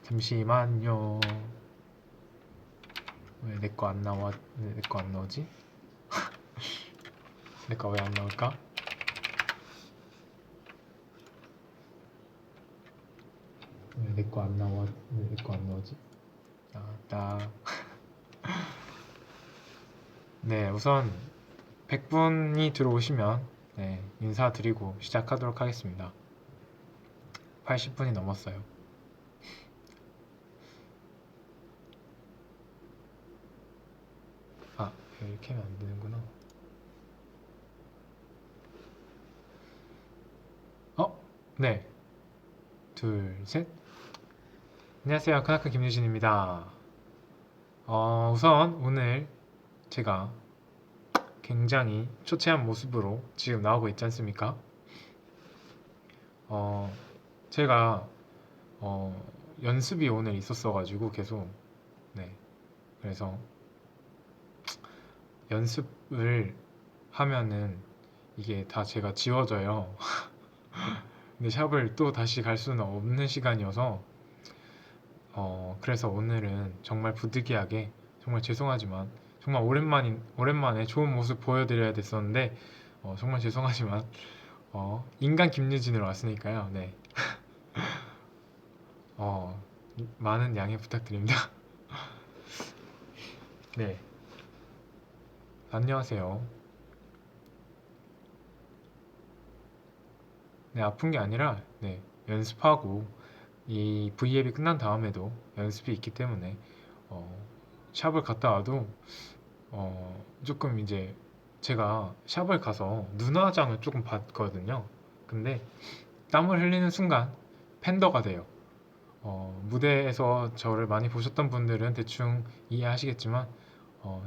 잠시만요. 왜 내 거 안 나와? 내 거 안 나오지? 내 거 왜 안 나올까? 왜 내 거 안 나와? 왜 내 거 안 나오지? 나왔다. 네, 우선 100분이 들어오시면 네, 인사드리고 시작하도록 하겠습니다. 80분이 넘었어요. 이렇게 하면 안 되는구나. 네. 둘, 셋. 안녕하세요. 크나큰 김유진입니다. 우선 오늘 제가 굉장히 초췌한 모습으로 지금 나오고 있지 않습니까? 제가 연습이 오늘 있었어가지고 계속 네. 그래서 연습을 하면은 이게 다 제가 지워져요. 근데 샵을 또 다시 갈 수는 없는 시간이어서 그래서 오늘은 정말 부득이하게 정말 죄송하지만 정말 오랜만에 좋은 모습 보여드려야 됐었는데 정말 죄송하지만 인간 김유진으로 왔으니까요. 네. 많은 양해 부탁드립니다. 네. 안녕하세요. 네, 아픈 게 아니라 네, 연습하고 이 V앱이 끝난 다음에도 연습이 있기 때문에 샵을 갔다 와도 조금 이제 제가 샵을 가서 눈화장을 조금 받거든요. 근데 땀을 흘리는 순간 팬더가 돼요. 무대에서 저를 많이 보셨던 분들은 대충 이해하시겠지만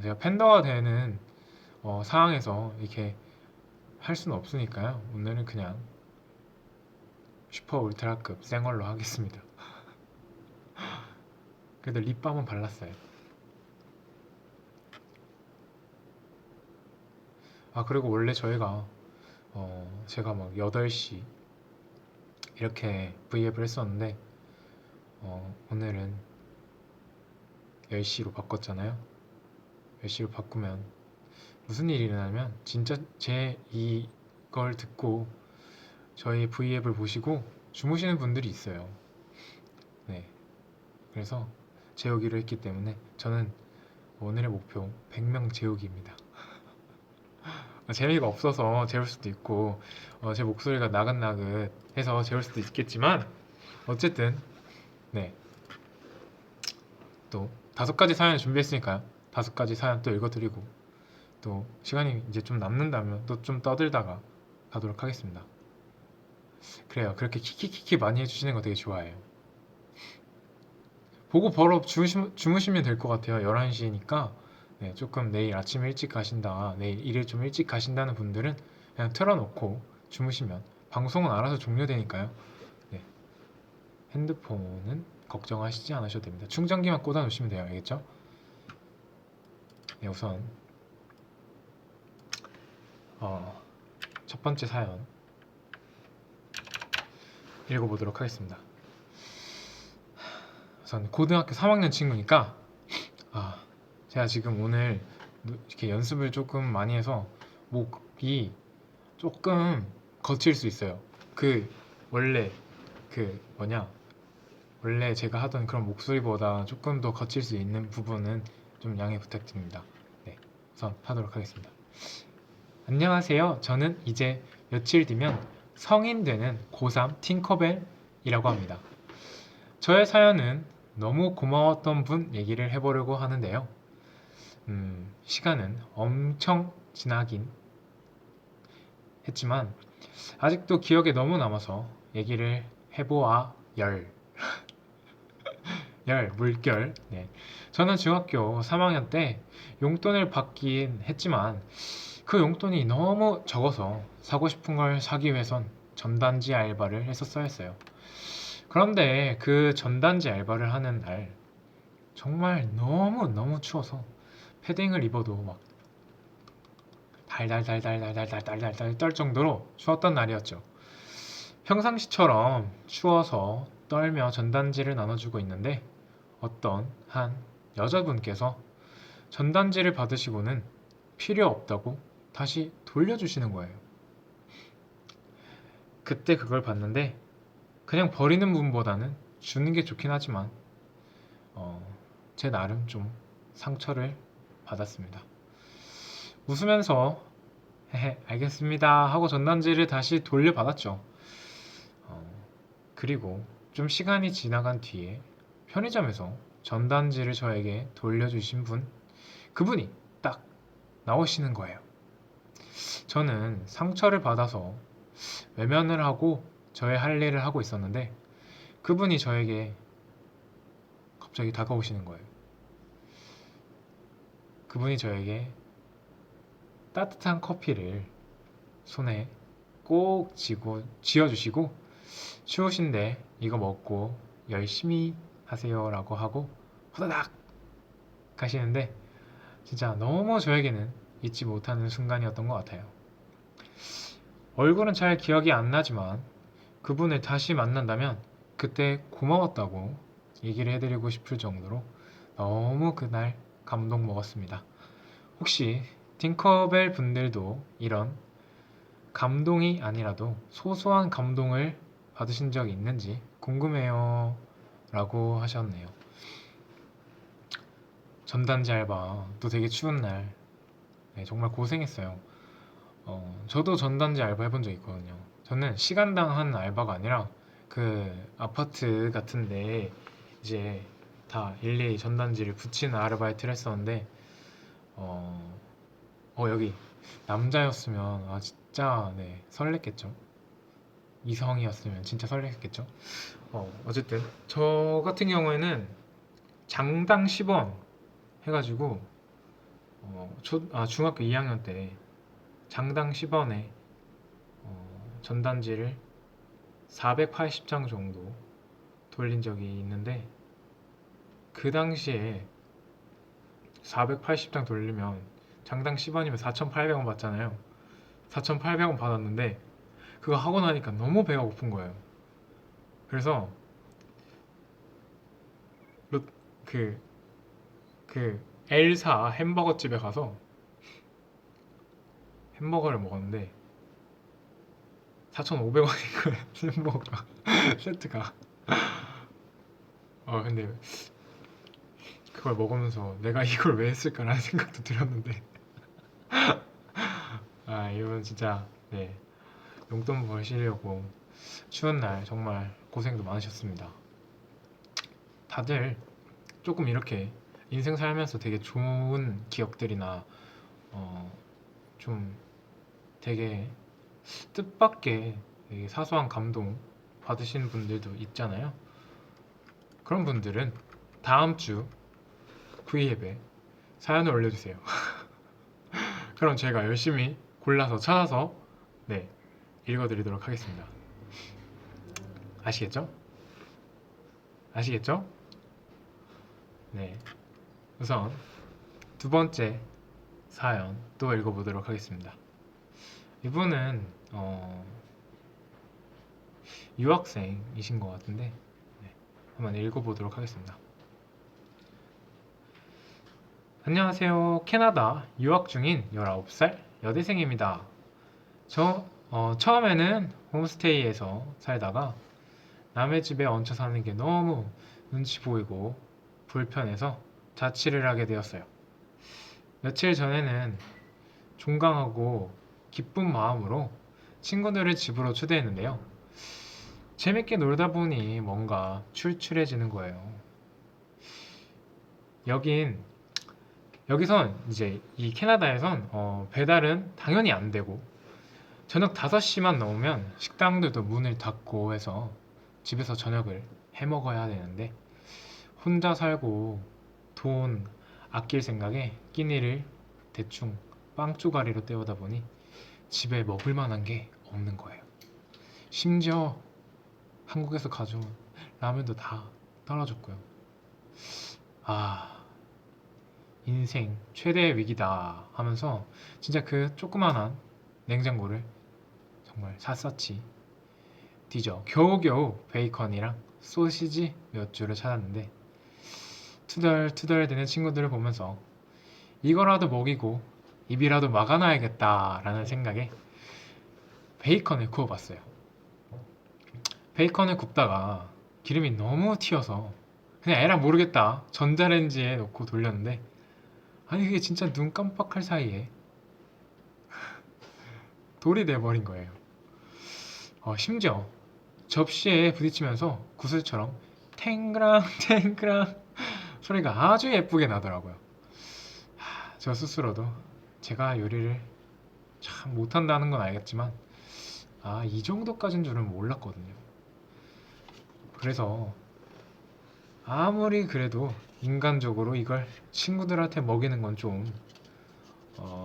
제가 팬더가 되는 상황에서 이렇게 할 수는 없으니까요. 오늘은 그냥 슈퍼 울트라급 생얼로 하겠습니다. 그래도 립밤은 발랐어요. 그리고 원래 저희가 제가 막 8시 이렇게 V앱을 했었는데 오늘은 10시로 바꿨잖아요. 10시로 바꾸면 무슨 일이 일어나면 진짜 제 이걸 듣고 저희 V앱을 보시고 주무시는 분들이 있어요. 네. 그래서 재우기로 했기 때문에 저는 오늘의 목표 100명 재우기입니다. 재미가 없어서 재울 수도 있고 제 목소리가 나긋나긋해서 재울 수도 있겠지만 어쨌든 네. 또 5가지 사연을 준비했으니까요. 5가지 사연 또 읽어드리고 또 시간이 이제 좀 남는다면 또 좀 떠들다가 가도록 하겠습니다. 그래요. 그렇게 키키키키 많이 해주시는 거 되게 좋아해요. 보고 바로 주무시면 될 것 같아요. 11시니까 네, 조금 내일 아침 일찍 가신다, 내일 일을 좀 일찍 가신다는 분들은 그냥 틀어놓고 주무시면 방송은 알아서 종료되니까요. 네, 핸드폰은 걱정하시지 않으셔도 됩니다. 충전기만 꽂아 놓으시면 돼요. 알겠죠? 네, 우선 첫 번째 사연 읽어보도록 하겠습니다. 우선 고등학교 3학년 친구니까 제가 지금 오늘 이렇게 연습을 조금 많이 해서 목이 조금 거칠 수 있어요. 원래 원래 제가 하던 그런 목소리보다 조금 더 거칠 수 있는 부분은 좀 양해 부탁드립니다. 네, 우선 하도록 하겠습니다. 안녕하세요. 저는 이제 며칠 뒤면 성인 되는 고3 팅커벨이라고 합니다. 저의 사연은 너무 고마웠던 분 얘기를 해보려고 하는데요. 시간은 엄청 지나긴 했지만 아직도 기억에 너무 남아서 얘기를 해보아 물결. 네. 저는 중학교 3학년 때 용돈을 받긴 했지만 그 용돈이 너무 적어서 사고 싶은 걸 사기 위해선 전단지 알바를 했었어야 했어요. 그런데 그 전단지 알바를 하는 날 정말 너무 추워서 패딩을 입어도 막 달달달 떨 정도로 추웠던 날이었죠. 평상시처럼 추워서 떨며 전단지를 나눠주고 있는데 어떤 한 여자분께서 전단지를 받으시고는 필요 없다고 다시 돌려주시는 거예요. 그때 그걸 봤는데 그냥 버리는 분보다는 주는 게 좋긴 하지만 어, 제 나름 좀 상처를 받았습니다. 웃으면서 헤헤 알겠습니다 하고 전단지를 다시 돌려받았죠. 어, 그리고 좀 시간이 지나간 뒤에 편의점에서 전단지를 저에게 돌려주신 그분이 딱 나오시는 거예요. 저는 상처를 받아서 외면을 하고 저의 할 일을 하고 있었는데 그분이 저에게 갑자기 다가오시는 거예요. 그분이 저에게 따뜻한 커피를 손에 꼭 쥐어주시고 추우신데 이거 먹고 열심히 하세요 라고 하고 후다닥 가시는데 진짜 너무 저에게는 잊지 못하는 순간이었던 것 같아요. 얼굴은 잘 기억이 안 나지만 그분을 다시 만난다면 그때 고마웠다고 얘기를 해드리고 싶을 정도로 너무 그날 감동 먹었습니다. 혹시 팅커벨 분들도 이런 감동이 아니라도 소소한 감동을 받으신 적이 있는지 궁금해요 라고 하셨네요. 전단지 알바 또 되게 추운 날 정말 고생했어요. 저도 전단지 알바 해본 적 있거든요. 저는 시간당 한 알바가 아니라 그 아파트 같은데 이제 다 일일이 전단지를 붙이는 아르바이트를 했었는데 여기 남자였으면 진짜 설렜겠죠. 이성이었으면 진짜 설렜겠죠. 어쨌든 저 같은 경우에는 장당 10원 해가지고 중학교 2학년 때 장당 10원에 전단지를 480장 정도 돌린 적이 있는데 그 당시에 480장 돌리면 장당 10원이면 4,800원 받잖아요. 4,800원 받았는데 그거 하고 나니까 너무 배가 고픈 거예요. 그래서 그, 그 엘사 햄버거 집에 가서 햄버거를 먹었는데 4,500원인 거예요. 햄버거가 세트가. 근데 그걸 먹으면서 내가 이걸 왜 했을까라는 생각도 들었는데 이건 진짜 용돈 버시려고 추운 날 정말 고생도 많으셨습니다. 다들 조금 이렇게 인생 살면서 되게 좋은 기억들이나 좀 되게 뜻밖의 되게 사소한 감동 받으시는 분들도 있잖아요. 그런 분들은 다음 주 V앱에 사연을 올려주세요. 그럼 제가 열심히 골라서 찾아서 읽어드리도록 하겠습니다. 아시겠죠? 아시겠죠? 네. 우선 두 번째 사연 또 읽어보도록 하겠습니다. 이분은 유학생이신 것 같은데 한번 읽어보도록 하겠습니다. 안녕하세요. 캐나다 유학 중인 19살 여대생입니다. 저 처음에는 홈스테이에서 살다가 남의 집에 얹혀 사는 게 너무 눈치 보이고 불편해서 자취를 하게 되었어요. 며칠 전에는 종강하고 기쁜 마음으로 친구들을 집으로 초대했는데요. 재밌게 놀다 보니 뭔가 출출해지는 거예요. 여기선 이제 이 캐나다에선 배달은 당연히 안 되고 저녁 5시만 넘으면 식당들도 문을 닫고 해서 집에서 저녁을 해 먹어야 되는데 혼자 살고 돈 아낄 생각에 끼니를 대충 빵 쪼가리로 때우다 보니 집에 먹을 만한 게 없는 거예요. 심지어 한국에서 가져온 라면도 다 떨어졌고요. 인생 최대의 위기다 하면서 진짜 그 조그만한 냉장고를 정말 샅샅이 뒤져 겨우겨우 베이컨이랑 소시지 몇 줄을 찾았는데 투덜투덜 대는 친구들을 보면서 이거라도 먹이고 입이라도 막아놔야겠다라는 생각에 베이컨을 구워봤어요. 베이컨을 굽다가 기름이 너무 튀어서 그냥 에라 모르겠다 전자레인지에 넣고 돌렸는데 아니 그게 진짜 눈 깜빡할 사이에 돌이 돼버린 거예요. 심지어 접시에 부딪히면서 구슬처럼 탱그랑 탱그랑 소리가 아주 예쁘게 나더라고요. 저 스스로도 제가 요리를 참 못한다는 건 알겠지만 이 정도까진 줄은 몰랐거든요. 그래서 아무리 그래도 인간적으로 이걸 친구들한테 먹이는 건 좀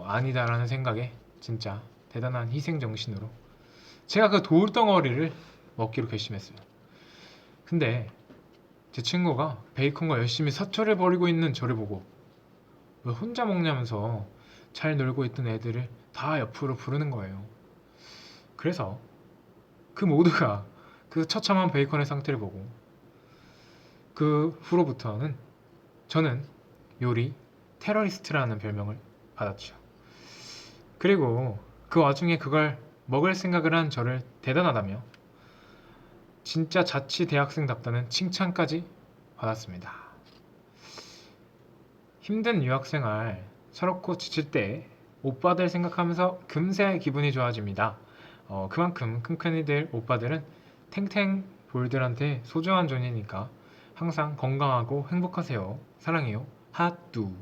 아니다라는 생각에 진짜 대단한 희생정신으로 제가 그 돌덩어리를 먹기로 결심했어요. 근데 제 친구가 베이컨과 열심히 사투를 벌이고 있는 저를 보고 왜 혼자 먹냐면서 잘 놀고 있던 애들을 다 옆으로 부르는 거예요. 그래서 그 모두가 그 처참한 베이컨의 상태를 보고 그 후로부터는 저는 요리 테러리스트라는 별명을 받았죠. 그리고 그 와중에 그걸 먹을 생각을 한 저를 대단하다며 진짜 자취 대학생답다는 칭찬까지 받았습니다. 힘든 유학생활 서럽고 지칠 때 오빠들 생각하면서 금세 기분이 좋아집니다. 그만큼 끈끈이들 오빠들은 탱탱볼들한테 소중한 존이니까 항상 건강하고 행복하세요. 사랑해요. 하뚜.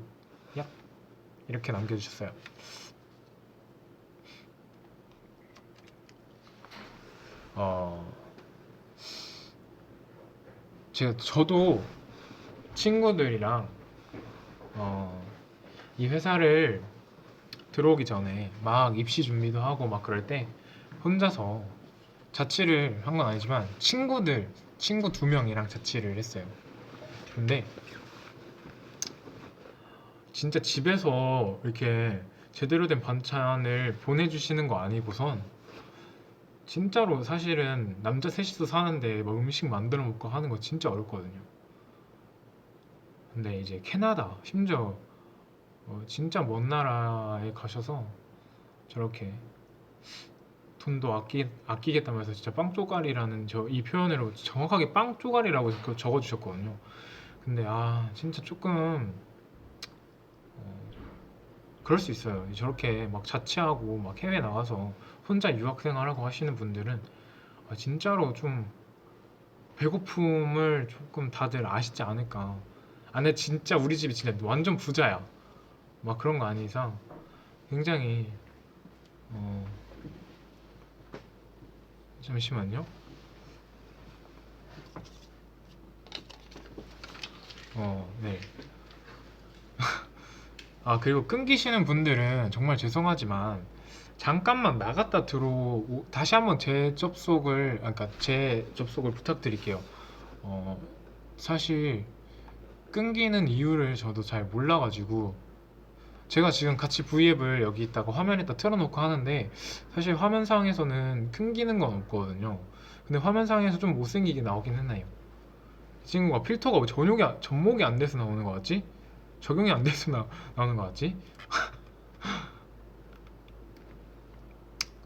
야 이렇게 남겨주셨어요. 어, 저도 친구들이랑 어, 이 회사를 들어오기 전에 막 입시 준비도 하고 막 그럴 때 혼자서 자취를 한 건 아니지만 친구 2명이랑 자취를 했어요. 근데 진짜 집에서 이렇게 제대로 된 반찬을 보내주시는 거 아니고선 진짜로 사실은 남자 셋이서 사는데 막 음식 만들어 먹고 하는 거 진짜 어렵거든요. 근데 이제 캐나다 심지어 진짜 먼 나라에 가셔서 저렇게 돈도 아끼겠다면서 진짜 빵 쪼가리라는 이 표현으로 정확하게 빵 쪼가리라고 적어주셨거든요. 근데 진짜 조금 그럴 수 있어요. 저렇게 막 자취하고 막 해외 나가서 혼자 유학생활하고 하시는 분들은 진짜로 좀 배고픔을 조금 다들 아시지 않을까. 근데 진짜 우리 집이 진짜 완전 부자야. 막 그런 거 아닌 이상 굉장히 어, 잠시만요. 네. 그리고 끊기시는 분들은 정말 죄송하지만 잠깐만 나갔다 다시 한번 제 접속을 부탁드릴게요. 어, 사실 끊기는 이유를 저도 잘 몰라가지고 제가 지금 같이 V앱을 여기 있다가 화면에다 틀어놓고 하는데 사실 화면상에서는 끊기는 건 없거든요. 근데 화면상에서 좀 못생기게 나오긴 했나요? 이 친구가 필터가 왜 접목이 안 돼서 나오는 것 같지? 적용이 안 돼서 나오는 것 같지?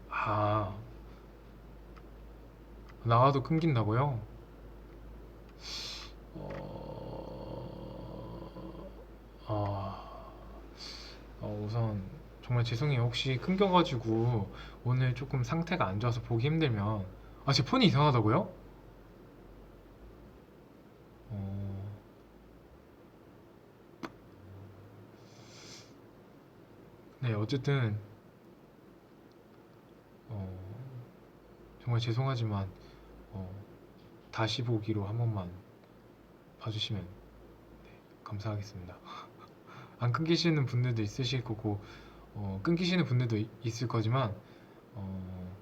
아, 나와도 끊긴다고요? 어, 아, 우선 정말 죄송해요. 혹시 끊겨가지고 오늘 조금 상태가 안 좋아서 보기 힘들면 제 폰이 이상하다고요? 어, 네, 어쨌든 어, 정말 죄송하지만 어, 다시 보기로 한 번만 봐주시면 감사하겠습니다. 안 끊기시는 분들도 있으실 거고 끊기시는 분들도 있을 거지만 어,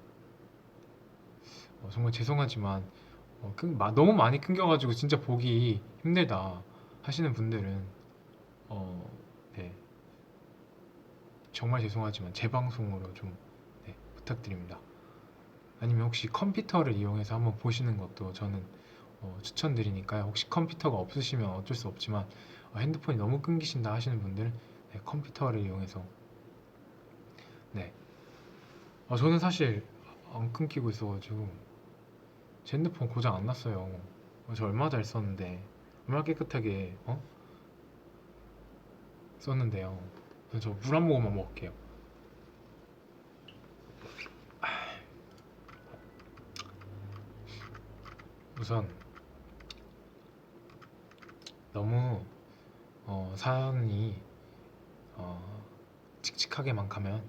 정말 죄송하지만 너무 많이 끊겨가지고 진짜 보기 힘들다 하시는 분들은 어, 네, 정말 죄송하지만 재방송으로 좀 부탁드립니다. 아니면 혹시 컴퓨터를 이용해서 한번 보시는 것도 저는 추천드리니까요. 혹시 컴퓨터가 없으시면 어쩔 수 없지만 핸드폰이 너무 끊기신다 하시는 분들은 네, 컴퓨터를 이용해서 네. 저는 사실 안 끊기고 있어가지고 제 핸드폰 고장 안 났어요. 저 얼마 잘 썼는데 얼마나 깨끗하게 썼는데요. 저 물 한 모금만 먹을게요. 우선 너무 사연이 칙칙하게만 가면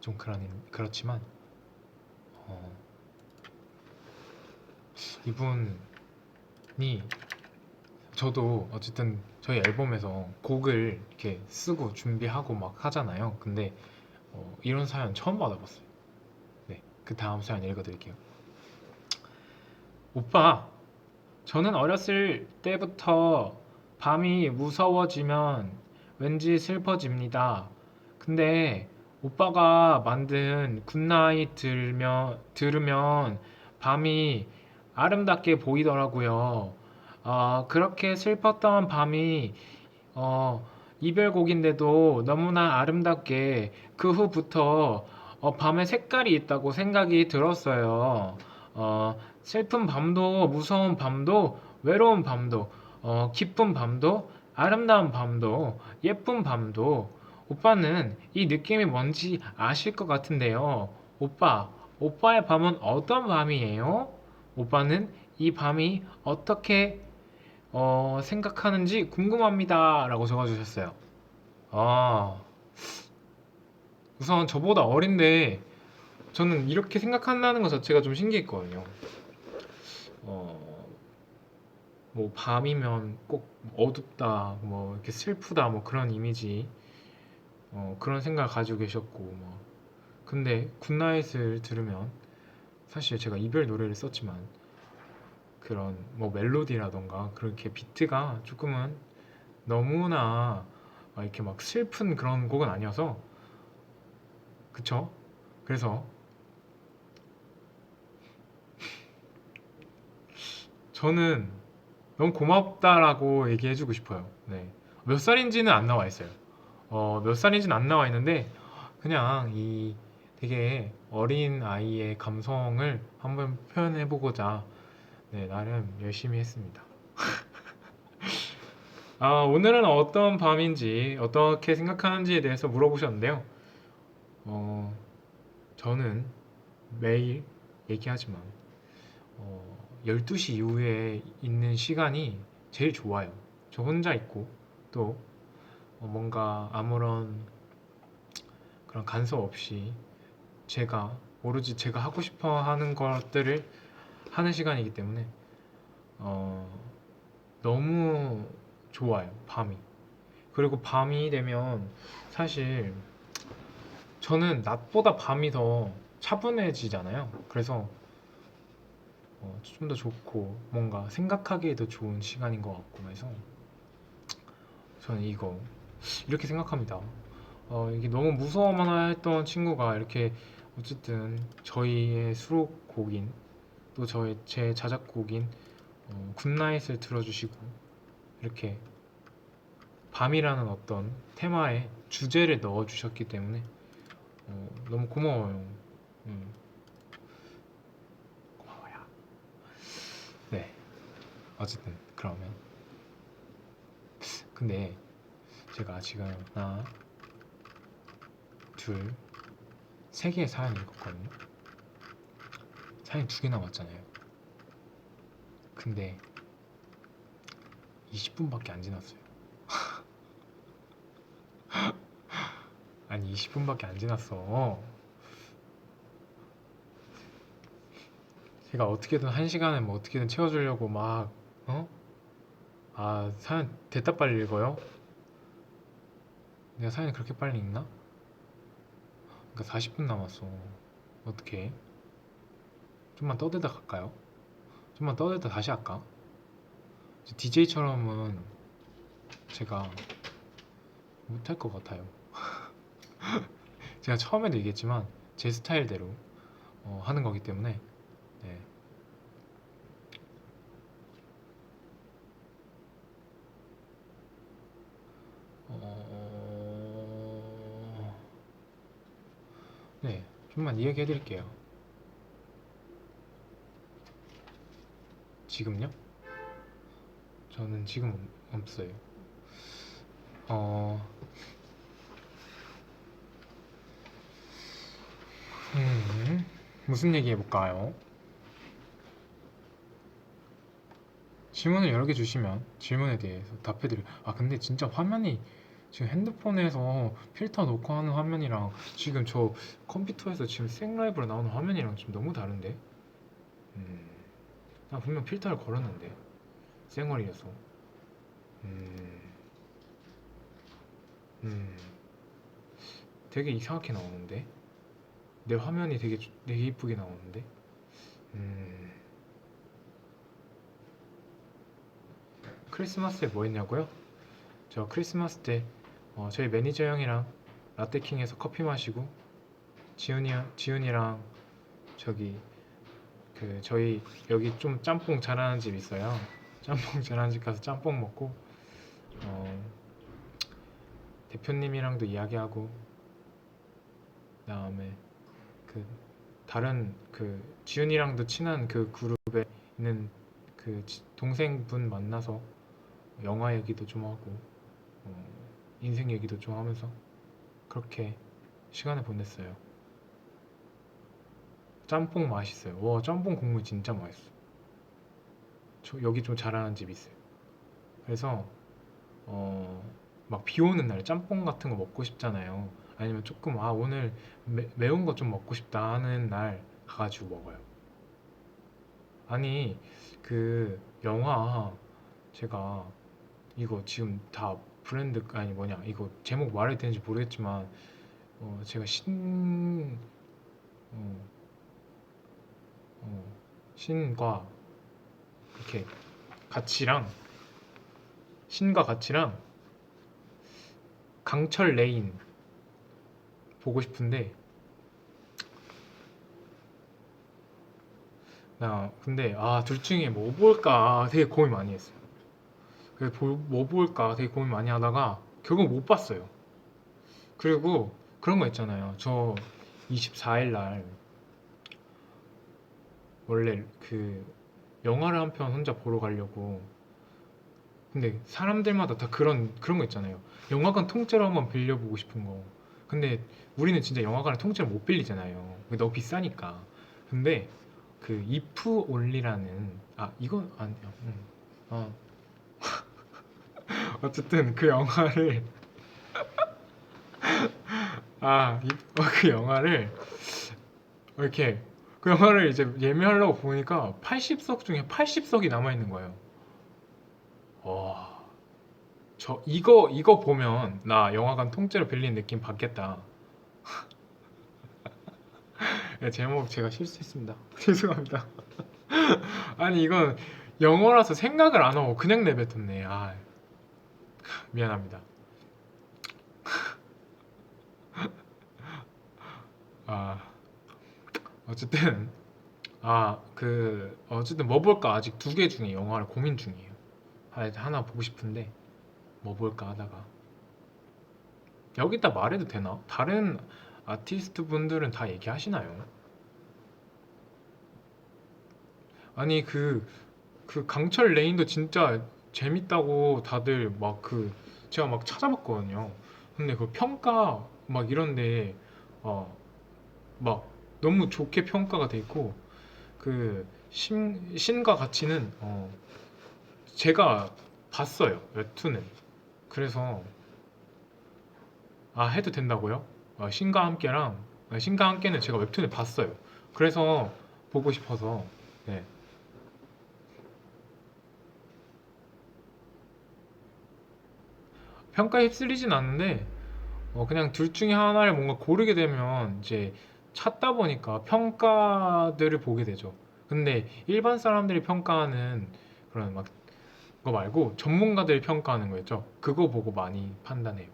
좀 그렇지만 어, 이분이 저도 어쨌든 저희 앨범에서 곡을 이렇게 쓰고 준비하고 막 하잖아요. 근데 이런 사연 처음 받아봤어요. 네, 그 다음 사연 읽어드릴게요. 오빠, 저는 어렸을 때부터 밤이 무서워지면 왠지 슬퍼집니다. 근데 오빠가 만든 굿나잇 들으면 밤이 아름답게 보이더라고요. 그렇게 슬펐던 밤이 어, 이별곡인데도 너무나 아름답게 그 후부터 밤에 색깔이 있다고 생각이 들었어요. 슬픈 밤도 무서운 밤도 외로운 밤도 기쁜 밤도 아름다운 밤도 예쁜 밤도 오빠는 이 느낌이 뭔지 아실 것 같은데요. 오빠의 밤은 어떤 밤이에요? 오빠는 이 밤이 어떻게 생각하는지 궁금합니다. 라고 적어주셨어요. 아, 우선 저보다 어린데 저는 이렇게 생각한다는 것 자체가 좀 신기했거든요. 어, 뭐 밤이면 꼭 어둡다, 뭐 이렇게 슬프다, 뭐 그런 이미지, 그런 생각을 가지고 계셨고, 뭐. 근데 굿나잇을 들으면 사실 제가 이별 노래를 썼지만 그런 뭐 멜로디라던가 그렇게 비트가 조금은 너무나 이렇게 막 슬픈 그런 곡은 아니어서 그쵸? 그래서 저는 너무 고맙다라고 얘기해주고 싶어요. 네. 몇 살인지는 안 나와 있어요. 몇 살인지는 안 나와 있는데 그냥 이 되게 어린 아이의 감성을 한번 표현해보고자 네, 나름 열심히 했습니다. 오늘은 어떤 밤인지 어떻게 생각하는지에 대해서 물어보셨는데요. 어, 저는 매일 얘기하지만 12시 이후에 있는 시간이 제일 좋아요. 저 혼자 있고 또 뭔가 아무런 그런 간섭 없이 제가 오로지 제가 하고 싶어 하는 것들을 하는 시간이기 때문에 어, 너무 좋아요, 밤이. 그리고 밤이 되면 사실 저는 낮보다 밤이 더 차분해지잖아요. 그래서 좀 더 좋고 뭔가 생각하기에도 좋은 시간인 것 같고 해서 저는 이렇게 생각합니다. 이게 너무 무서워만 했던 친구가 이렇게 어쨌든 저희의 수록곡인 또 제 자작곡인 굿나잇을 들어주시고 이렇게 밤이라는 어떤 테마에 주제를 넣어주셨기 때문에 너무 고마워요. 고마워요. 네, 어쨌든 그러면 근데 제가 지금 하나, 둘, 세 개의 사연 읽었거든요. 사연 두 개 남았잖아요. 근데 20분밖에 안 지났어요. 아니 20분밖에 안 지났어. 제가 어떻게든 한 시간에 뭐 어떻게든 채워주려고 막 어? 사연 됐다 빨리 읽어요? 내가 사연이 그렇게 빨리 읽나? 그러니까 40분 남았어. 어떻게? 좀만 떠들다 갈까요? 좀만 떠들다 다시 할까? DJ처럼은 제가 못할 것 같아요. 제가 처음에도 얘기했지만 제 스타일대로 하는 거기 때문에 네. 네, 좀만 이야기해 드릴게요. 지금요? 저는 지금 없어요. 어, 무슨 얘기 해볼까요? 질문을 여러 개 주시면 질문에 대해서 답해드려요. 아, 근데 진짜 화면이 지금 핸드폰에서 필터 놓고 하는 화면이랑 지금 저 컴퓨터에서 지금 생라이브로 나오는 화면이랑 좀 너무 다른데? 음, 나 분명 필터를 걸었는데. 생얼이어서. 음, 음, 되게 이상하게 나오는데? 내 화면이 되게 이쁘게 나오는데? 음, 크리스마스에 뭐 했냐고요? 저 크리스마스 때 저희 매니저 형이랑 라떼킹에서 커피 마시고 지훈이랑 저기 저희 여기 좀 짬뽕 잘하는 집 있어요. 짬뽕 잘하는 집 가서 짬뽕 먹고 어, 대표님이랑도 이야기하고 그다음에 그 다른 지훈이랑도 친한 그 그룹에 있는 동생분 만나서 영화 얘기도 좀 하고 어, 인생 얘기도 좀 하면서 그렇게 시간을 보냈어요. 짬뽕 맛있어요. 와, 짬뽕 국물 진짜 맛있어. 여기 좀 잘하는 집 있어요. 그래서 어, 막 비 오는 날 짬뽕 같은 거 먹고 싶잖아요. 아니면 조금 오늘 매운 거 좀 먹고 싶다 하는 날 가가지고 먹어요. 아니 영화 제가 이거 지금 다 브랜드 아니 뭐냐 이거 제목 말해도 되는지 모르겠지만 제가 어, 어, 신과 이렇게 같이랑 신과 같이랑 강철 레인 보고 싶은데 나 근데 둘 중에 뭐 볼까 되게 고민 많이 했어요. 그래서 뭐 볼까 되게 고민 많이 하다가 결국 못 봤어요. 그리고 그런 거 있잖아요. 저 24일 날 원래 영화를 한 편 혼자 보러 가려고 근데 사람들마다 다 그런 거 있잖아요. 영화관 통째로 한번 빌려보고 싶은 거. 근데 우리는 진짜 영화관을 통째로 못 빌리잖아요. 너무 비싸니까. 근데 이프 올리라는 이건 아니야. 어, 어쨌든 그 영화를 그 영화를 이렇게 그 영화를 이제 예매하려고 보니까 80석 중에 80석이 남아 있는 거예요. 와, 이거 보면 나 영화관 통째로 빌린 느낌 받겠다. 네, 제목 제가 실수했습니다. 죄송합니다. 아니 이건 영어라서 생각을 안 하고 그냥 내뱉었네. 미안합니다. 아 어쨌든 어쨌든 뭐 볼까 아직 두 개 중에 영화를 고민 중이에요. 하나 보고 싶은데 뭐 볼까 하다가 여기다 말해도 되나? 다른 아티스트 분들은 다 얘기하시나요? 아니 강철 레인도 진짜 재밌다고 다들 제가 막 찾아봤거든요. 근데 평가 막 이런데 어, 막 너무 좋게 평가가 돼 있고 신과 가치는 제가 봤어요. 웹툰은. 그래서 해도 된다고요? 신과 함께는 제가 웹툰을 봤어요. 그래서 보고 싶어서 네. 평가에 휩쓸리진 않는데 그냥 둘 중에 하나를 뭔가 고르게 되면 이제 찾다 보니까 평가들을 보게 되죠. 근데 일반 사람들이 평가하는 그런 막 그거 말고 전문가들이 평가하는 거 있죠. 그거 보고 많이 판단해요.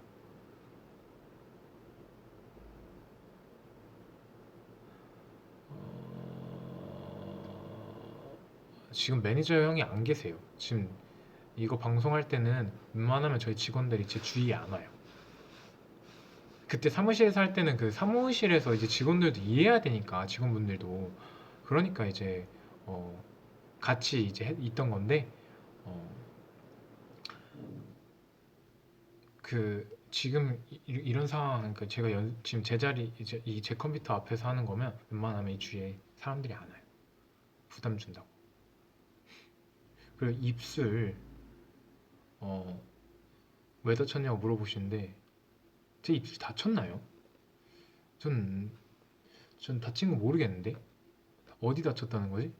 지금 매니저 형이 안 계세요. 지금 이거 방송할 때는 웬만하면 저희 직원들이 제 주위에 안 와요. 그때 사무실에서 할 때는 그 사무실에서 이제 직원들도 이해해야 되니까 직원분들도 그러니까 이제 어, 같이 이제 있던 건데 어, 그 지금 이런 상황 그러니까 제가 지금 제 자리 이제 이 제 컴퓨터 앞에서 하는 거면 웬만하면 이 주위에 사람들이 안 와요. 부담 준다고. 그리고 입술 어, 왜 다쳤냐고 물어보시는데 제 입술 다쳤나요? 전, 전 다친 거 모르겠는데 어디 다쳤다는 거지?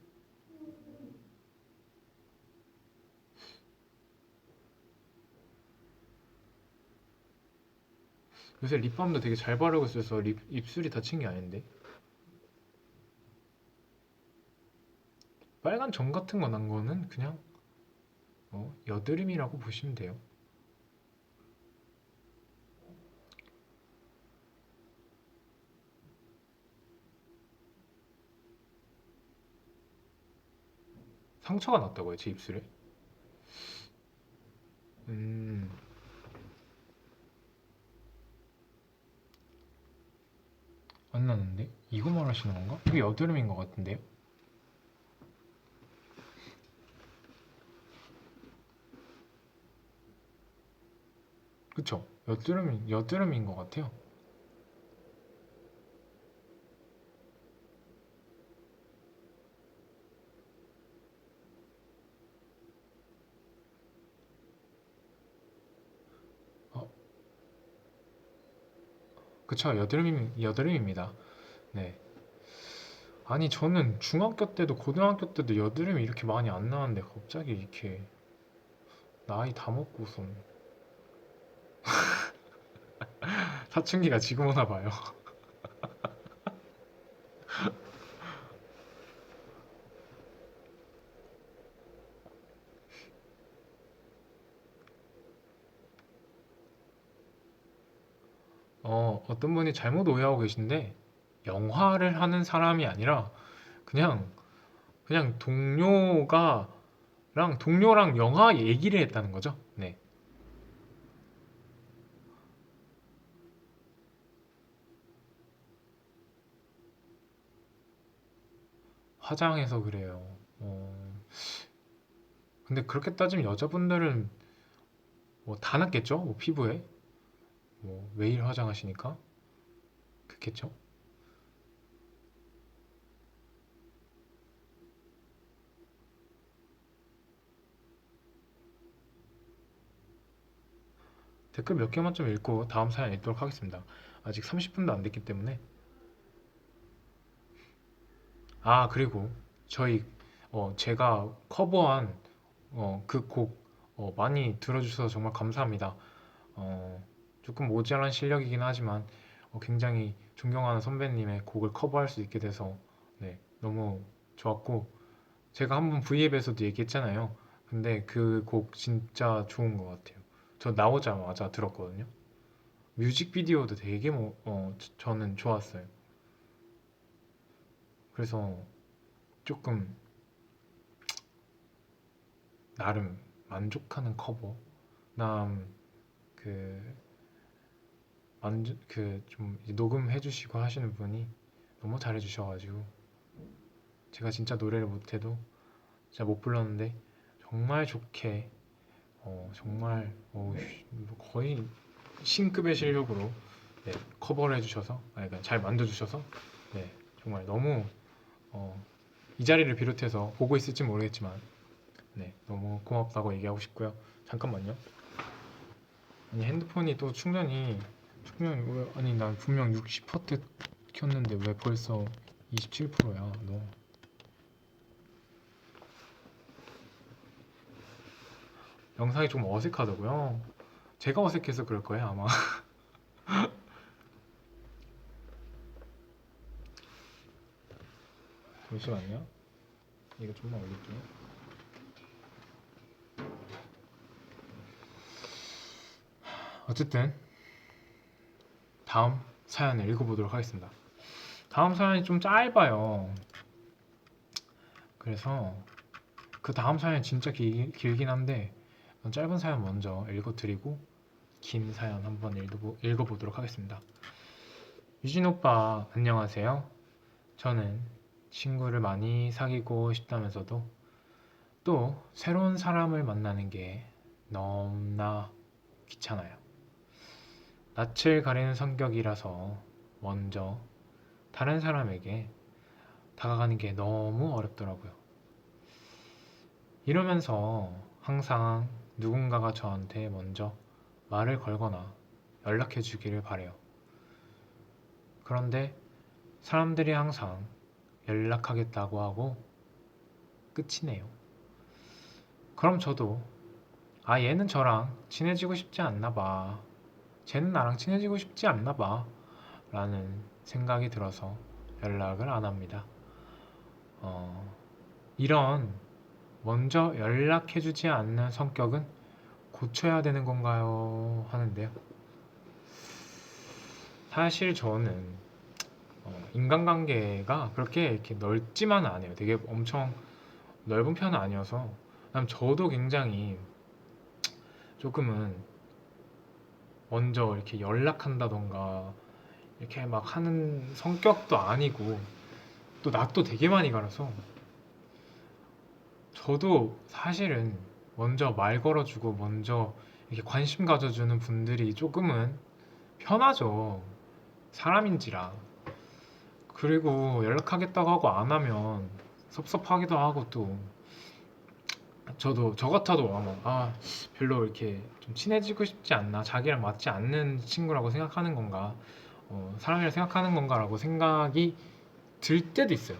요새 립밤도 되게 잘 바르고 있어서 입술이 다친 게 아닌데 빨간 점 같은 거 난 거는 그냥 여드름이라고 보시면 돼요. 상처가 났다고요, 제 입술에? 음, 안 나는데? 이거 말하시는 건가? 이게 여드름인 것 같은데요? 그쵸? 여드름인 것 같아요. 어, 그쵸? 여드름입니다. 네. 아니, 저는 중학교 때도 고등학교 때도 여드름이 이렇게 많이 안 나왔는데 갑자기 이렇게 나이 다 먹고선 사춘기가 지금 오나 봐요. 어떤 분이 잘못 오해하고 계신데 영화를 하는 사람이 아니라 그냥 동료랑 영화 얘기를 했다는 거죠. 네. 화장해서 그래요. 근데 그렇게 따지면 여자분들은 뭐 다 낫겠죠? 뭐 피부에 뭐 매일 화장하시니까 그렇겠죠? 댓글 몇 개만 좀 읽고 다음 사연 읽도록 하겠습니다. 아직 30분도 안 됐기 때문에. 아, 그리고 저희 제가 커버한 그 곡 많이 들어주셔서 정말 감사합니다. 어, 조금 모자란 실력이긴 하지만 굉장히 존경하는 선배님의 곡을 커버할 수 있게 돼서 네, 너무 좋았고 제가 한번 V앱에서도 얘기했잖아요. 근데 그 곡 진짜 좋은 것 같아요. 저 나오자마자 들었거든요. 뮤직비디오도 되게 저는 좋았어요. 그래서 조금 나름 만족하는 커버. 남 그 만족 그좀 녹음해 주시고 하시는 분이 너무 잘해 주셔가지고 제가 진짜 노래를 못해도 진짜 못 불렀는데 정말 좋게 정말 거의 신급의 실력으로 네, 커버를 해주셔서 그러니까 잘 만들어주셔서 네, 정말 너무 어, 이 자리를 비롯해서 보고 있을지 모르겠지만 네, 너무 고맙다고 얘기하고 싶고요. 잠깐만요. 아니 핸드폰이 또 충전이 왜 아니 난 분명 60% 켰는데 왜 벌써 27%야? 너 영상이 좀 어색하다고요? 제가 어색해서 그럴 거예요 아마. 잠시만요. 이거 좀만 올릴게요. 어쨌든 다음 사연을 읽어보도록 하겠습니다. 다음 사연이 좀 짧아요. 그래서 그 다음 사연이 진짜 길긴 한데 짧은 사연 먼저 읽어드리고 긴 사연 한번 읽어보도록 하겠습니다. 유진 오빠 안녕하세요. 저는 친구를 많이 사귀고 싶다면서도 또 새로운 사람을 만나는 게 너무나 귀찮아요. 낯을 가리는 성격이라서 먼저 다른 사람에게 다가가는 게 너무 어렵더라고요. 이러면서 항상 누군가가 저한테 먼저 말을 걸거나 연락해 주기를 바래요. 그런데 사람들이 항상 연락하겠다고 하고 끝이네요. 그럼 저도 얘는 저랑 친해지고 싶지 않나 봐. 쟤는 나랑 친해지고 싶지 않나 봐. 라는 생각이 들어서 연락을 안 합니다. 이런 먼저 연락해주지 않는 성격은 고쳐야 되는 건가요? 하는데요. 사실 저는 인간관계가 그렇게 이렇게 넓지만은 않아요. 되게 엄청 넓은 편은 아니어서 그다음 저도 굉장히 조금은 먼저 이렇게 연락한다던가 이렇게 막 하는 성격도 아니고 또 낯도 되게 많이 가려서 저도 사실은 먼저 말 걸어주고 먼저 이렇게 관심 가져주는 분들이 조금은 편하죠. 사람인지라. 그리고 연락하겠다고 하고 안 하면 섭섭하기도 하고 또 저도 저 같아도 아마 별로 이렇게 좀 친해지고 싶지 않나 자기랑 맞지 않는 친구라고 생각하는 건가 사람이라 생각하는 건가라고 생각이 들 때도 있어요.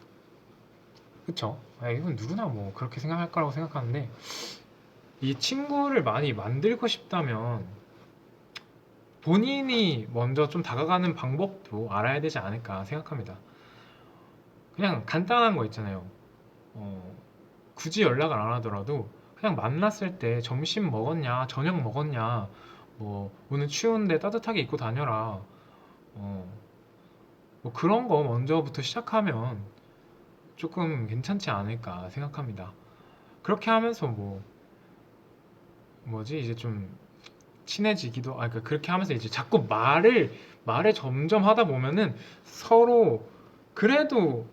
그쵸? 이건 누구나 뭐 그렇게 생각할 거라고 생각하는데 이 친구를 많이 만들고 싶다면 본인이 먼저 좀 다가가는 방법도 알아야 되지 않을까 생각합니다. 그냥 간단한 거 있잖아요. 어, 굳이 연락을 안 하더라도 그냥 만났을 때 점심 먹었냐, 저녁 먹었냐, 뭐 오늘 추운데 따뜻하게 입고 다녀라. 어, 뭐 그런 거 먼저부터 시작하면 조금 괜찮지 않을까 생각합니다. 그렇게 하면서 뭐지 이제 좀 친해지기도 그러니까 그렇게 하면서 이제 자꾸 말을 점점 하다 보면은 서로 그래도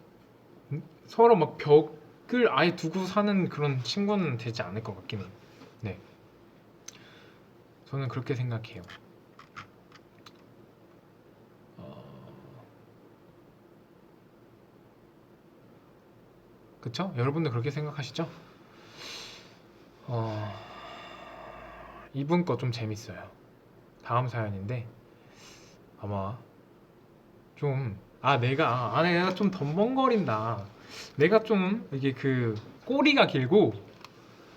서로 막 벽을 아예 두고 사는 그런 친구는 되지 않을 것 같긴 해요. 네, 저는 그렇게 생각해요. 어, 그쵸? 여러분도 그렇게 생각하시죠? 어, 이분 거 좀 재밌어요. 다음 사연인데 아마 좀 내가 좀 덤벙거린다. 내가 좀 이게 그 꼬리가 길고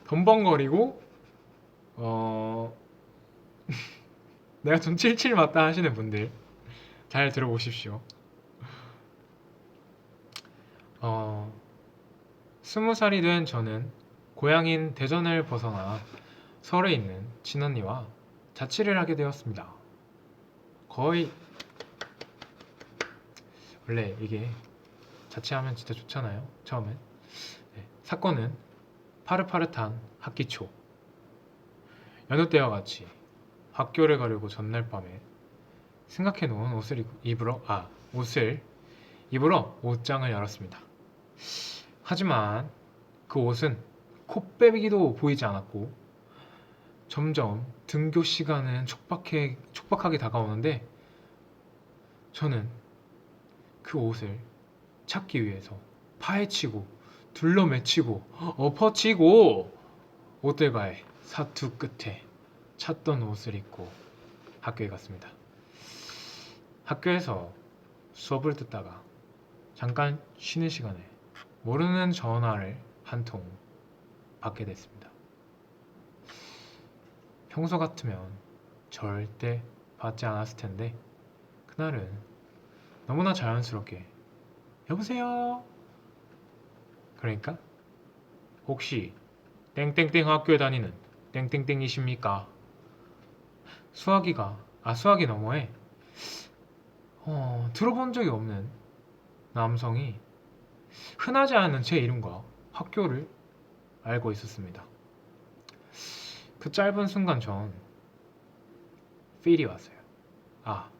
덤벙거리고 어 내가 좀 칠칠 맞다 하시는 분들 잘 들어보십시오. 어 20살이 된 저는 고향인 대전을 벗어나 서울에 있는 친언니와 자취를 하게 되었습니다. 거의 원래 이게 자취하면 진짜 좋잖아요. 처음엔. 네, 사건은 파릇파릇한 학기 초 여느 때와 같이 학교를 가려고 전날 밤에 생각해 놓은 옷을 입으러 옷장을 열었습니다. 하지만 그 옷은 콧배기도 보이지 않았고 점점 등교 시간은 촉박하게 다가오는데 저는 그 옷을 찾기 위해서 파헤치고 둘러매치고 엎어치고 옷들과의 사투 끝에 찾던 옷을 입고 학교에 갔습니다. 학교에서 수업을 듣다가 잠깐 쉬는 시간에 모르는 전화를 한 통 받게 됐습니다. 평소 같으면 절대 받지 않았을 텐데 그날은 너무나 자연스럽게 여보세요? 그러니까 혹시 땡땡땡 학교에 다니는 땡땡땡이십니까? 수학이 너머에 들어본 적이 없는 남성이 흔하지 않은 제 이름과 학교를 알고 있었습니다. 그 짧은 순간 전 필이 왔어요. 아,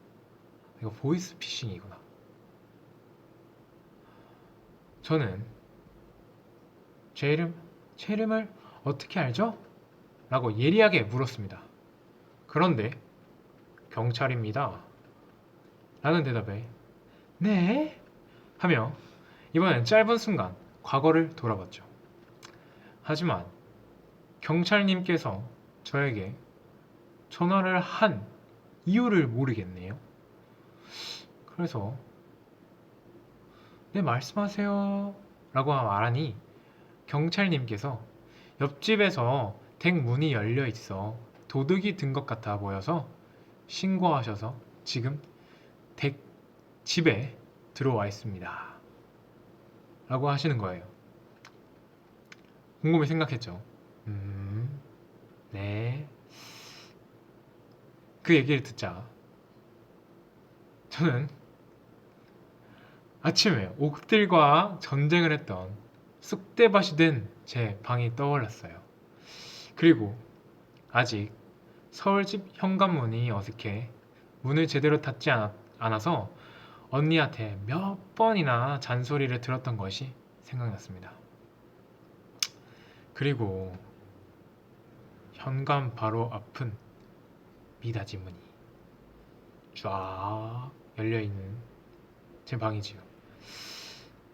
이거 보이스피싱이구나. 저는 제 이름을 어떻게 알죠? 라고 예리하게 물었습니다. 그런데 경찰입니다. 라는 대답에 네? 하며 이번엔 짧은 순간 과거를 돌아봤죠. 하지만 경찰님께서 저에게 전화를 한 이유를 모르겠네요. 그래서 네 말씀하세요 라고 말하니 경찰님께서 옆집에서 댁 문이 열려 있어 도둑이 든 것 같아 보여서 신고하셔서 지금 댁 집에 들어와 있습니다 라고 하시는 거예요. 곰곰이 생각했죠. 네. 그 얘기를 듣자 저는 아침에 옥들과 전쟁을 했던 쑥대밭이 된 제 방이 떠올랐어요. 그리고 아직 서울집 현관문이 어색해 문을 제대로 닫지 않아서 언니한테 몇 번이나 잔소리를 들었던 것이 생각났습니다. 그리고 현관 바로 앞은 미닫이 문이 쫙 열려있는 제 방이지요.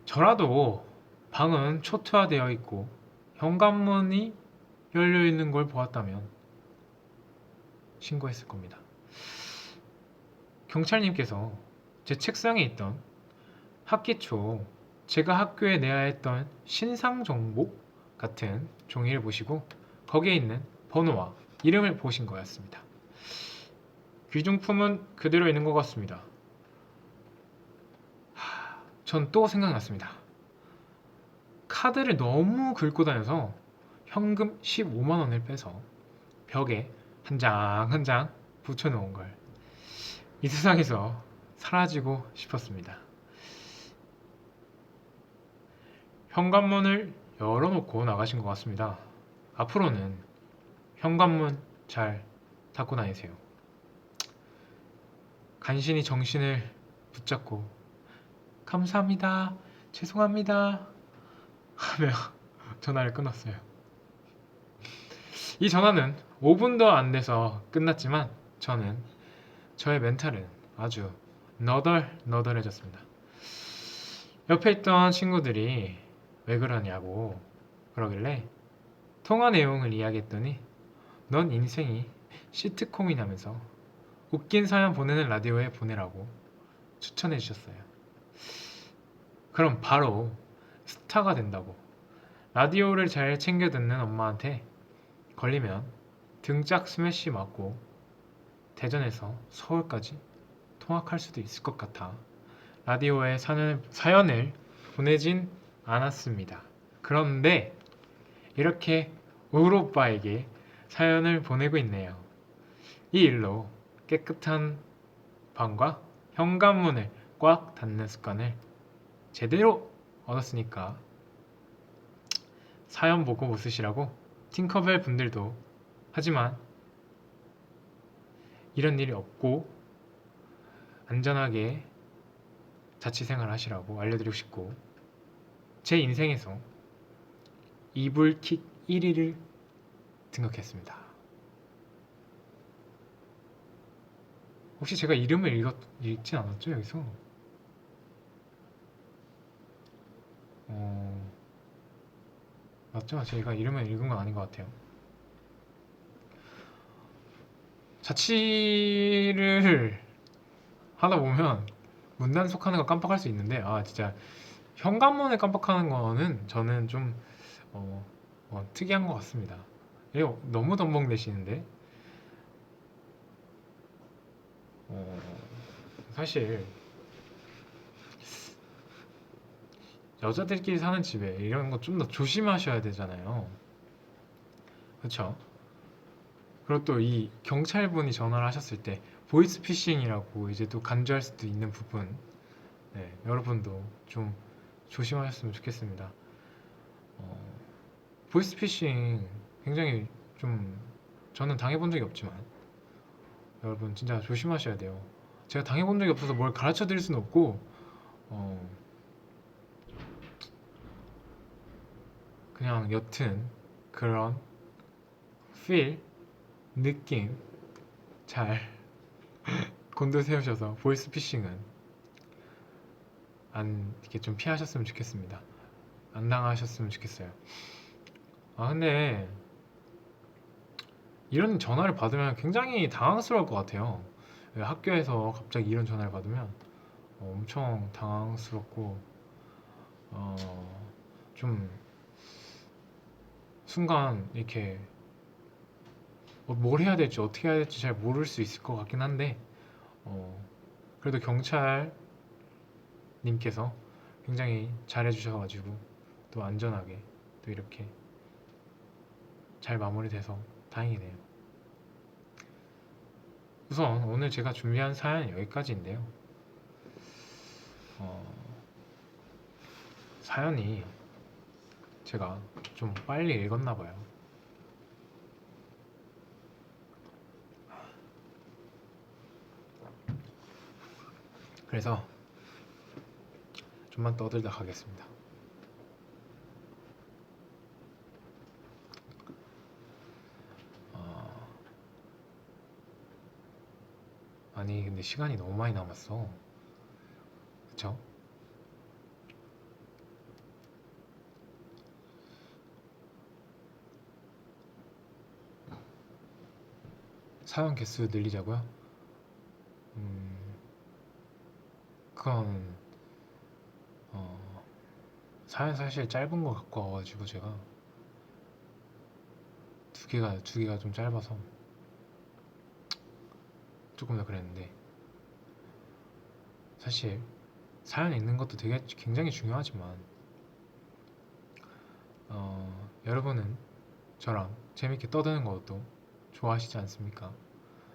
저라도 방은 초토화되어 있고 현관문이 열려있는 걸 보았다면 신고했을 겁니다. 경찰님께서 제 책상에 있던 학기 초 제가 학교에 내야 했던 신상 정보 같은 종이를 보시고 거기에 있는 번호와 이름을 보신 거였습니다. 귀중품은 그대로 있는 것 같습니다. 전 또 생각났습니다. 카드를 너무 긁고 다녀서 현금 15만 원을 빼서 벽에 한 장 한 장 붙여놓은 걸 이 세상에서 사라지고 싶었습니다. 현관문을 열어놓고 나가신 것 같습니다. 앞으로는 현관문 잘 닫고 다니세요. 간신히 정신을 붙잡고 감사합니다. 죄송합니다. 하며 전화를 끊었어요. 이 전화는 5분도 안 돼서 끝났지만 저의 멘탈은 아주 너덜너덜해졌습니다. 옆에 있던 친구들이 왜 그러냐고 그러길래 통화 내용을 이야기했더니 넌 인생이 시트콤이라면서 웃긴 사연 보내는 라디오에 보내라고 추천해 주셨어요. 그럼 바로 스타가 된다고 라디오를 잘 챙겨 듣는 엄마한테 걸리면 등짝 스매시 맞고 대전에서 서울까지 통학할 수도 있을 것 같아 라디오에 사연을 보내진 않았습니다. 그런데 이렇게 우로빠에게 사연을 보내고 있네요. 이 일로 깨끗한 방과 현관문을 꽉 닫는 습관을 제대로 얻었으니까 사연 보고 웃으시라고 팅커벨 분들도 하지만 이런 일이 없고 안전하게 자취생활 하시라고 알려드리고 싶고 제 인생에서 이불킥 1위를 등극했습니다. 혹시 제가 이름을 읽진 않았죠 여기서? 맞죠? 제가 이름을 읽은 건 아닌 것 같아요. 자취를 하다 보면 문단속하는 거 깜빡할 수 있는데 진짜 현관문을 깜빡하는 거는 저는 좀 특이한 것 같습니다. 이거 너무 덤벙대시는데 사실 여자들끼리 사는 집에 이런 거 좀 더 조심하셔야 되잖아요. 그렇죠? 그리고 또 이 경찰분이 전화를 하셨을 때 보이스피싱이라고 이제 또 간주할 수도 있는 부분 여러분도 좀 조심하셨으면 좋겠습니다. 보이스피싱 굉장히 좀 저는 당해본 적이 없지만 여러분 진짜 조심하셔야 돼요. 제가 당해본 적이 없어서 뭘 가르쳐 드릴 수는 없고, 어, 그냥 여튼 그런 feel, 느낌 잘 곤두세우셔서 보이스피싱은 안 이렇게 좀 피하셨으면 좋겠습니다. 안 당하셨으면 좋겠어요. 아 근데 이런 전화를 받으면 굉장히 당황스러울 것 같아요. 학교에서 갑자기 이런 전화를 받으면 엄청 당황스럽고 좀 순간 이렇게 뭘 해야 될지 어떻게 해야 될지 잘 모를 수 있을 것 같긴 한데 어, 그래도 경찰님께서 굉장히 잘해주셔가지고 또 안전하게 또 이렇게 잘 마무리돼서 다행이네요. 우선 오늘 제가 준비한 사연은 여기까지인데요. 어, 사연이 제가 좀 빨리 읽었나 봐요. 그래서 좀만 떠들다 가겠습니다. 어, 아니 근데 시간이 너무 많이 남았어. 그쵸? 사연 개수 늘리자고요? 음, 그건 어, 사연 사실 짧은 거 갖고 와가지고 제가 두 개가 좀 짧아서 조금 더 그랬는데 사실 사연 읽는 것도 되게 굉장히 중요하지만 여러분은 저랑 재밌게 떠드는 것도 좋아하시지 않습니까?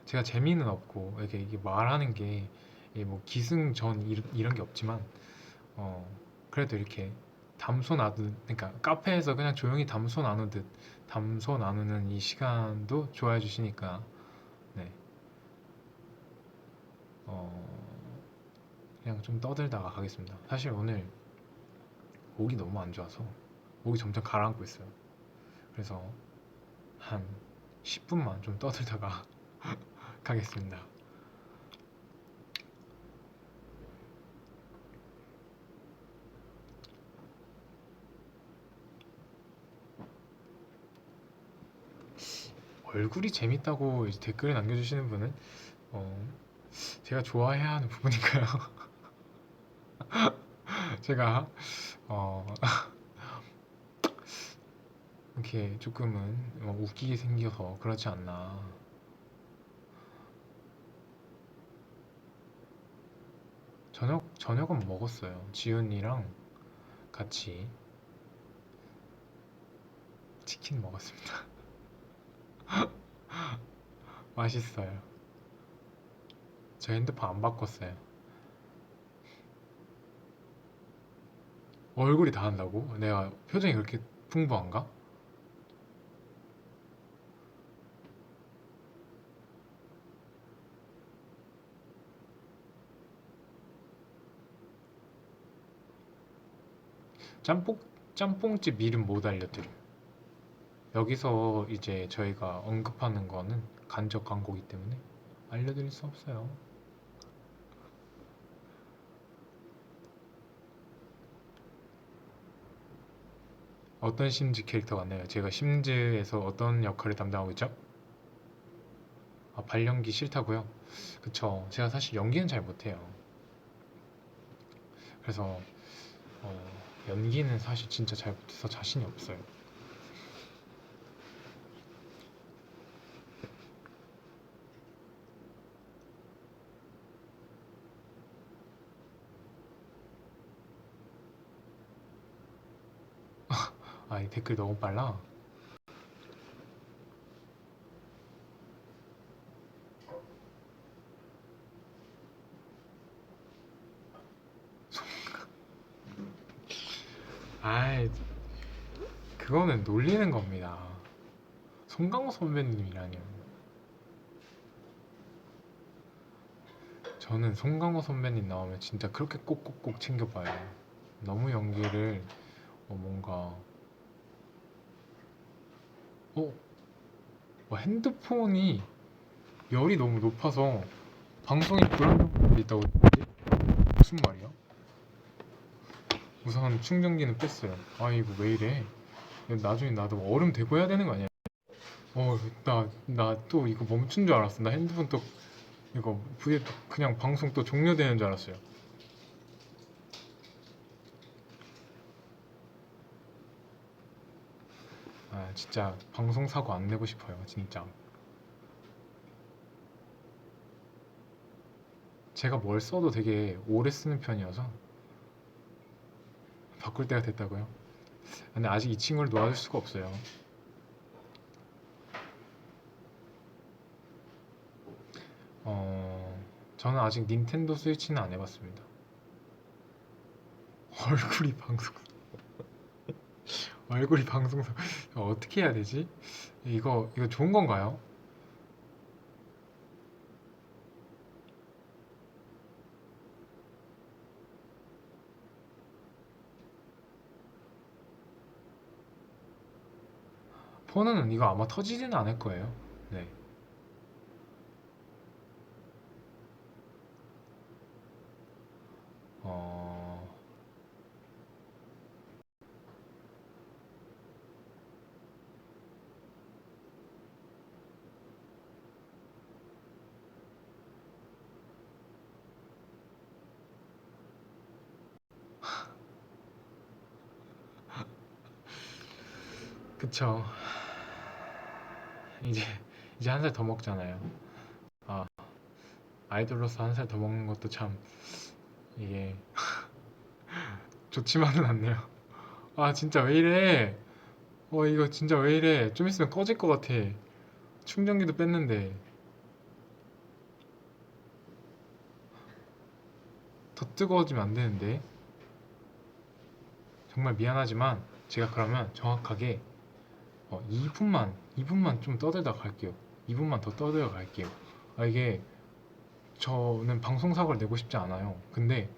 제가 재미는 없고 이게 말하는 게 이게 뭐 기승전 이런 게 없지만 어, 그래도 이렇게 그러니까 카페에서 그냥 조용히 담소 나누듯 담소 나누는 이 시간도 좋아해 주시니까 네, 어, 그냥 좀 떠들다가 가겠습니다. 사실 오늘 목이 너무 안 좋아서 목이 점점 가라앉고 있어요. 그래서 한 10분만 좀 떠들다가 가겠습니다. 얼굴이 재밌다고 이제 댓글에 남겨주시는 분은 어, 제가 좋아해야 하는 부분인가요? 제가 어, 이렇게 조금은 웃기게 생겨서 그렇지 않나. 저녁은 먹었어요. 지훈이랑 같이 치킨 먹었습니다. 맛있어요. 저 핸드폰 안 바꿨어요. 얼굴이 다 한다고? 내가 표정이 그렇게 풍부한가? 짬뽕, 짬뽕집 이름 못 알려드려요. 여기서 이제 저희가 언급하는 거는 간접 광고이기 때문에 알려드릴 수 없어요. 어떤 심즈 캐릭터 같나요? 제가 심즈에서 어떤 역할을 담당하고 있죠? 아, 발연기 싫다고요? 그쵸. 제가 사실 연기는 잘 못해요. 그래서 연기는 사실 진짜 잘 못해서 자신이 없어요. 아, 이 댓글 너무 빨라. 아이, 그거는 놀리는 겁니다. 송강호 선배님이라뇨. 저는 송강호 선배님 나오면 진짜 그렇게 꼭꼭꼭 챙겨봐요. 너무 연기를 뭔가 어, 핸드폰이 열이 너무 높아서 방송이 불안정할 있다고 했지? 무슨 말이야? 우선 충전기는 뺐어요. 아 이거 왜 이래? 나중에 나도 얼음 대고 해야 되는 거 아니야? 나 또 이거 멈춘 줄 알았어. 나 핸드폰 또 이거 부에 또 그냥 방송 또 종료되는 줄 알았어요. 아 진짜 방송 사고 안 내고 싶어요. 진짜. 제가 뭘 써도 되게 오래 쓰는 편이어서 바꿀 때가 됐다고요? 근데 아직 이 친구를 놓아줄 수가 없어요. 어, 저는 아직 닌텐도 스위치는 안 해봤습니다. 얼굴이 방송, 얼굴이 방송사 어떻게 해야 되지? 이거 좋은 건가요? 폰은 이거 아마 터지지는 않을 거예요. 네. 어, 그쵸. 이제 이제 한 살 더 먹잖아요. 아, 아이돌로서 한 살 더 먹는 것도 참 이게 좋지만은 않네요. 아, 진짜 왜 이래? 이거 진짜 왜 이래? 좀 있으면 꺼질 것 같아. 충전기도 뺐는데 더 뜨거워지면 안 되는데. 정말 미안하지만 제가 그러면 정확하게 2분만 좀 떠들다 갈게요. 2분만 더 떠들다 갈게요. 이게 저는 방송사고를 내고 싶지 않아요. 근데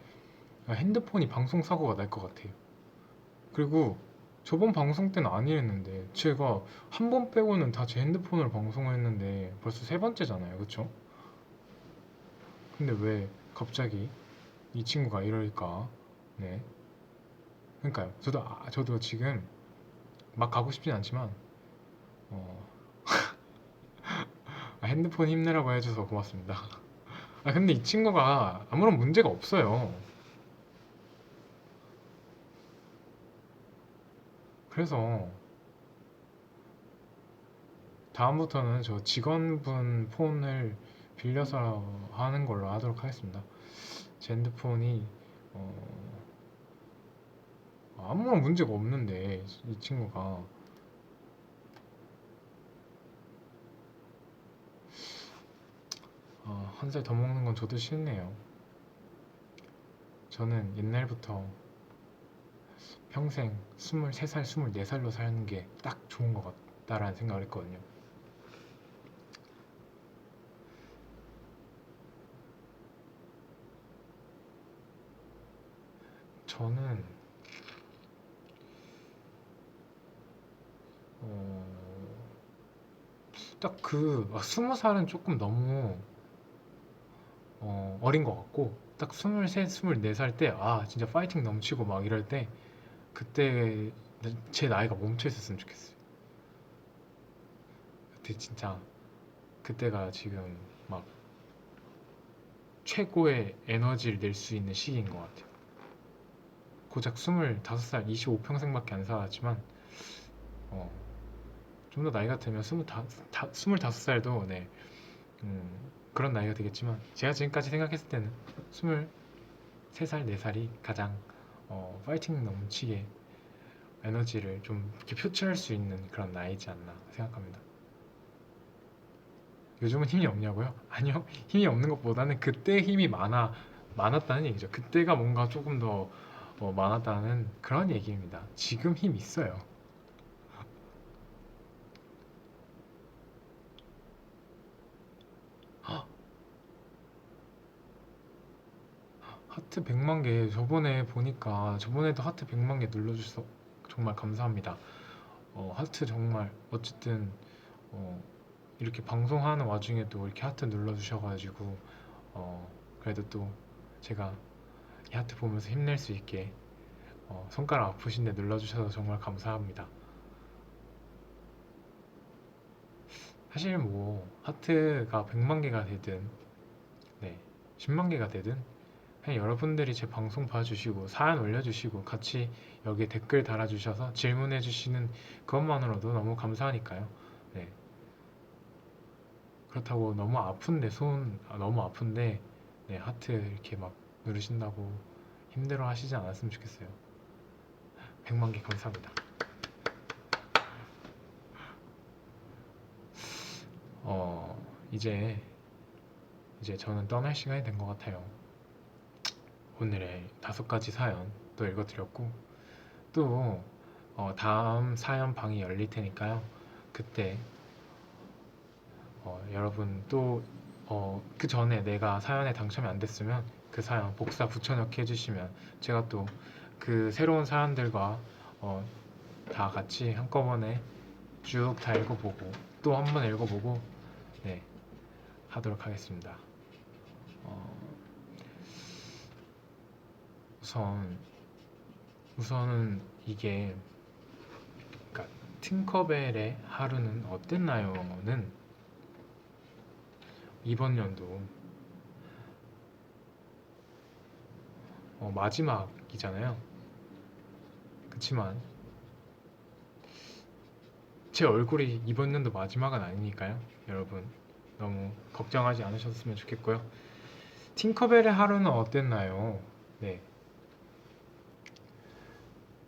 핸드폰이 방송사고가 날 것 같아요. 그리고 저번 방송 때는 아니랬는데 제가 한 번 빼고는 다 제 핸드폰으로 방송을 했는데 벌써 세 번째잖아요. 그쵸? 근데 왜 갑자기 이 친구가 이럴까? 네. 그러니까요. 저도 지금 막 가고 싶진 않지만 어, 핸드폰 힘내라고 해줘서 고맙습니다. 근데 이 친구가 아무런 문제가 없어요. 그래서 다음부터는 저 직원분 폰을 빌려서 하는 걸로 하도록 하겠습니다. 제 핸드폰이 어, 아무런 문제가 없는데 이 친구가 한 살 더 먹는 건 저도 싫네요. 저는 옛날부터 평생 23살, 24살로 사는 게 딱 좋은 것 같다라는 생각을 했거든요. 저는 어, 딱 20살은 조금 너무 어린 것 같고 딱 23, 24살 때 진짜 파이팅 넘치고 막 이럴 때 그때 제 나이가 멈춰 있었으면 좋겠어요. 그때 진짜 그때가 지금 막 최고의 에너지를 낼 수 있는 시기인 것 같아요. 고작 25살, 25평생밖에 안 살았지만 어, 좀 더 나이가 들면 25살도 네, 그런 나이가 되겠지만 제가 지금까지 생각했을 때는 23살, 4살이 가장 파이팅 넘치게 에너지를 좀 이렇게 표출할 수 있는 그런 나이지 않나 생각합니다. 요즘은 힘이 없냐고요? 아니요. 힘이 없는 것보다는 그때 힘이 많았다는 얘기죠. 그때가 뭔가 조금 더 많았다는 그런 얘기입니다. 지금 힘 있어요. 하트 100만 개 저번에 보니까 저번에도 하트 100만 개 눌러주셔서 정말 감사합니다. 하트 정말 어쨌든 어, 이렇게 방송하는 와중에도 이렇게 하트 눌러주셔가지고 그래도 또 제가 이 하트 보면서 힘낼 수 있게 손가락 아프신데 눌러주셔서 정말 감사합니다. 사실 뭐 하트가 100만 개가 되든 네, 10만 개가 되든 그냥 여러분들이 제 방송 봐주시고 사연 올려주시고 같이 여기 댓글 달아주셔서 질문해주시는 그것만으로도 너무 감사하니까요. 네, 그렇다고 너무 아픈데 너무 아픈데 네, 하트 이렇게 막 누르신다고 힘들어 하시지 않았으면 좋겠어요. 100만 개 감사합니다. 이제 저는 떠날 시간이 된 것 같아요. 오늘의 5가지 사연 또 읽어드렸고 또 다음 사연 방이 열릴 테니까요. 그때 여러분 또 그 전에 내가 사연에 당첨이 안 됐으면 그 사연 복사 붙여넣기 해주시면 제가 또 그 새로운 사연들과 다 같이 한꺼번에 쭉 다 읽어보고 또 한 번 읽어보고 네, 하도록 하겠습니다. 어, 우선은 이게 그러니까 팅커벨의 하루는 어땠나요는 이번 연도 마지막이잖아요. 그치만 제 얼굴이 이번 연도 마지막은 아니니까요. 여러분 너무 걱정하지 않으셨으면 좋겠고요. 팅커벨의 하루는 어땠나요? 네,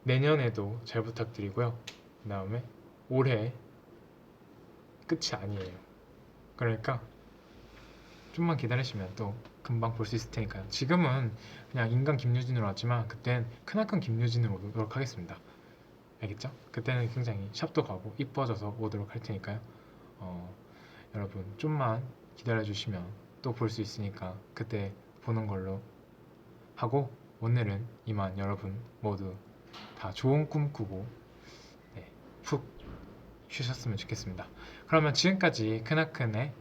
내년에도 잘 부탁드리고요. 그 다음에 올해 끝이 아니에요. 그러니까 좀만 기다리시면 또 금방 볼 수 있을 테니까요. 지금은 그냥 인간 김유진으로 왔지만 그땐 크나큰 김유진으로 오도록 하겠습니다. 알겠죠? 그때는 굉장히 샵도 가고 이뻐져서 오도록 할 테니까요. 여러분 좀만 기다려주시면 또 볼 수 있으니까 그때 보는 걸로 하고 오늘은 이만 여러분 모두 다 좋은 꿈 꾸고 네, 푹 쉬셨으면 좋겠습니다. 그러면 지금까지 크나큰의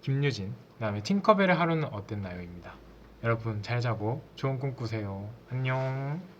김유진 그 다음에 팅커벨의 하루는 어땠나요? 입니다. 여러분 잘 자고 좋은 꿈 꾸세요. 안녕.